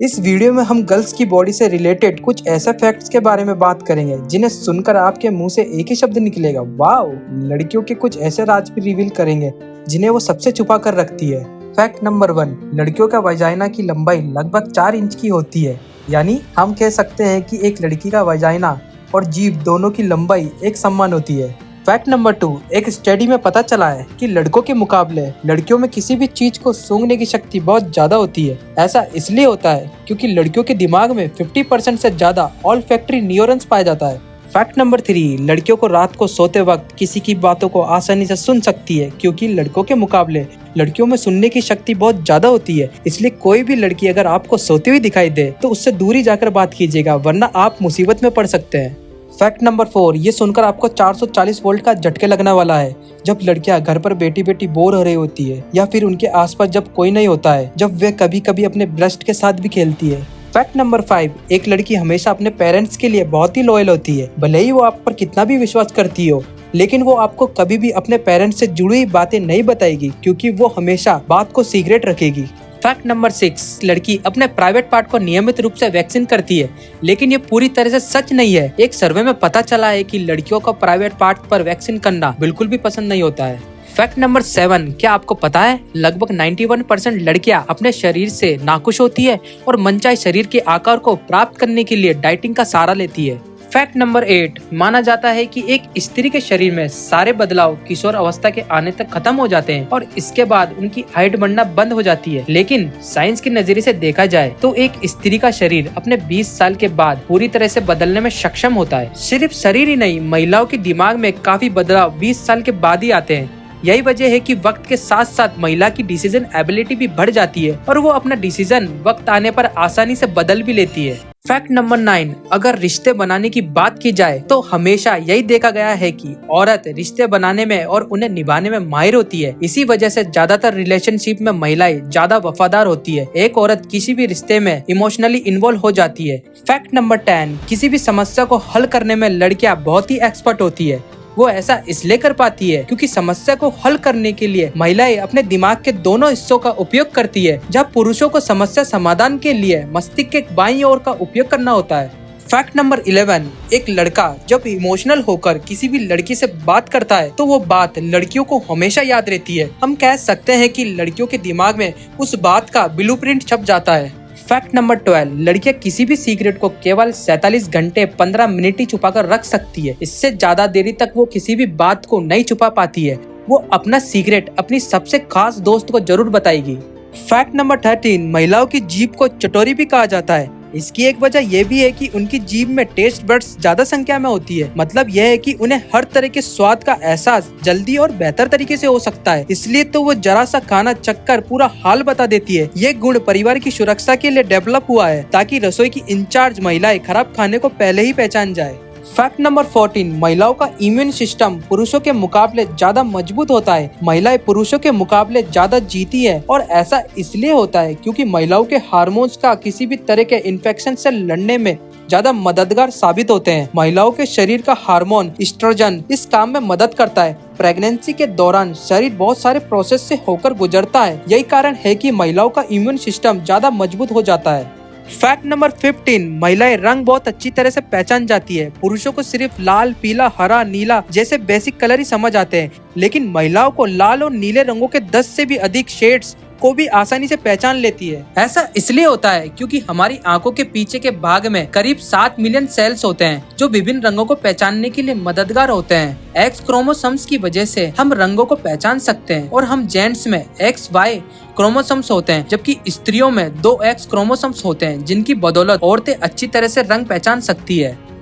इस वीडियो में हम गर्ल्स की बॉडी से रिलेटेड कुछ ऐसे फैक्ट्स के बारे में बात करेंगे जिन्हें सुनकर आपके मुंह से एक ही शब्द निकलेगा, वाओ। लड़कियों के कुछ ऐसे राज भी रिवील करेंगे जिन्हें वो सबसे छुपा कर रखती है। फैक्ट नंबर 1, लड़कियों का वजाइना की लंबाई लगभग 4 इंच की होती है। यानी हम कह सकते हैं कि एक लड़की का वजाइना और जीभ दोनों की लंबाई एक समान होती है। फैक्ट नंबर 2, एक स्टडी में पता चला है कि लड़कों के मुकाबले लड़कियों में किसी भी चीज को सूंघने की शक्ति बहुत ज्यादा होती है। ऐसा इसलिए होता है क्योंकि लड़कियों के दिमाग में 50% से ज्यादा ऑल्फैक्टरी न्यूरॉन्स पाया जाता है। फैक्ट नंबर 3, लड़कियों को रात को सोते वक्त किसी की बातों को आसानी से सुन सकती है क्योंकि लड़कों के मुकाबले लड़कियों में सुनने की शक्ति बहुत ज्यादा होती है। इसलिए कोई भी लड़की अगर आपको सोती हुई दिखाई दे तो उससे दूरी जाकर बात कीजिएगा, वरना आप मुसीबत में पड़ सकते हैं। फैक्ट नंबर 4, ये सुनकर आपको 440 वोल्ट का झटके लगने वाला है जब लड़कियां घर पर बैठी बैठी बोर हो रही होती है या फिर उनके आसपास जब कोई नहीं होता है, जब वे कभी कभी अपने ब्रेस्ट के साथ भी खेलती है। फैक्ट नंबर 5, एक लड़की हमेशा अपने पेरेंट्स के लिए बहुत ही लॉयल होती है। भले ही वो आप पर कितना भी विश्वास करती हो, लेकिन वो आपको कभी भी अपने पेरेंट्स से जुड़ी हुई बातें नहीं बताएगी क्योंकि वो हमेशा बात को सीक्रेट रखेगी। फैक्ट नंबर 6, लड़की अपने प्राइवेट पार्ट को नियमित रूप से वैक्सीन करती है, लेकिन ये पूरी तरह से सच नहीं है। एक सर्वे में पता चला है कि लड़कियों को प्राइवेट पार्ट पर वैक्सीन करना बिल्कुल भी पसंद नहीं होता है। फैक्ट नंबर 7, क्या आपको पता है लगभग 91% लड़कियां अपने शरीर से नाखुश होती है और मनचाहे शरीर के आकार को प्राप्त करने के लिए डाइटिंग का सहारा लेती है। फैक्ट नंबर 8, माना जाता है कि एक स्त्री के शरीर में सारे बदलाव किशोर अवस्था के आने तक खत्म हो जाते हैं और इसके बाद उनकी हाइट बढ़ना बंद हो जाती है। लेकिन साइंस के नजरिए से देखा जाए तो एक स्त्री का शरीर अपने 20 साल के बाद पूरी तरह से बदलने में सक्षम होता है। सिर्फ शरीर ही नहीं, महिलाओं के दिमाग में काफी बदलाव 20 साल के बाद ही आते हैं। यही वजह है कि वक्त के साथ साथ महिला की डिसीजन एबिलिटी भी बढ़ जाती है और वो अपना डिसीजन वक्त आने पर आसानी से बदल भी लेती है। फैक्ट नंबर 9, अगर रिश्ते बनाने की बात की जाए तो हमेशा यही देखा गया है कि औरत रिश्ते बनाने में और उन्हें निभाने में माहिर होती है। इसी वजह से ज्यादातर रिलेशनशिप में महिलाएं ज्यादा वफादार होती है। एक औरत किसी भी रिश्ते में इमोशनली इन्वॉल्व हो जाती है। फैक्ट नंबर 10, किसी भी समस्या को हल करने में लड़कियां बहुत ही एक्सपर्ट होती है। वो ऐसा इसलिए कर पाती है क्योंकि समस्या को हल करने के लिए महिलाएं अपने दिमाग के दोनों हिस्सों का उपयोग करती है, जब पुरुषों को समस्या समाधान के लिए मस्तिष्क के बाईं ओर का उपयोग करना होता है। फैक्ट नंबर 11, एक लड़का जब इमोशनल होकर किसी भी लड़की से बात करता है तो वो बात लड़कियों को हमेशा याद रहती है। हम कह सकते हैं कि लड़कियों के दिमाग में उस बात का ब्लूप्रिंट छप जाता है। फैक्ट नंबर 12, लड़कियां किसी भी सीक्रेट को केवल 47 घंटे 15 मिनट ही छुपा कर रख सकती है। इससे ज्यादा देरी तक वो किसी भी बात को नहीं छुपा पाती है। वो अपना सीक्रेट अपनी सबसे खास दोस्त को जरूर बताएगी। फैक्ट नंबर 13, महिलाओं की जीभ को चटोरी भी कहा जाता है। इसकी एक वजह यह भी है कि उनकी जीभ में टेस्ट बड्स ज्यादा संख्या में होती है। मतलब यह है कि उन्हें हर तरह के स्वाद का एहसास जल्दी और बेहतर तरीके से हो सकता है, इसलिए तो वो जरा सा खाना चखकर पूरा हाल बता देती है। ये गुण परिवार की सुरक्षा के लिए डेवलप हुआ है ताकि रसोई की इंचार्ज महिलाएं खराब खाने को पहले ही पहचान जाए। फैक्ट नंबर 14, महिलाओं का इम्यून सिस्टम पुरुषों के मुकाबले ज्यादा मजबूत होता है। महिलाएं पुरुषों के मुकाबले ज्यादा जीती है और ऐसा इसलिए होता है क्योंकि महिलाओं के हार्मोन्स का किसी भी तरह के इन्फेक्शन से लड़ने में ज्यादा मददगार साबित होते हैं। महिलाओं के शरीर का हार्मोन एस्ट्रोजन इस काम में मदद करता है। प्रेगनेंसी के दौरान शरीर बहुत सारे प्रोसेस से होकर गुजरता है। यही कारण है कि महिलाओं का इम्यून सिस्टम ज्यादा मजबूत हो जाता है। फैक्ट नंबर 15, महिलाएं रंग बहुत अच्छी तरह से पहचान जाती है। पुरुषों को सिर्फ लाल, पीला, हरा, नीला जैसे बेसिक कलर ही समझ आते हैं, लेकिन महिलाओं को लाल और नीले रंगों के 10 से भी अधिक शेड्स को भी आसानी से पहचान लेती है। ऐसा इसलिए होता है क्योंकि हमारी आंखों के पीछे के भाग में करीब 7 मिलियन सेल्स होते हैं जो विभिन्न रंगों को पहचानने के लिए मददगार होते हैं। एक्स क्रोमोसोम्स की वजह से हम रंगों को पहचान सकते हैं और हम जेंट्स में XY क्रोमोसोम्स होते हैं, जबकि स्त्रियों में 2X क्रोमोसोम्स होते हैं जिनकी बदौलत औरतें अच्छी तरह से रंग पहचान सकती है।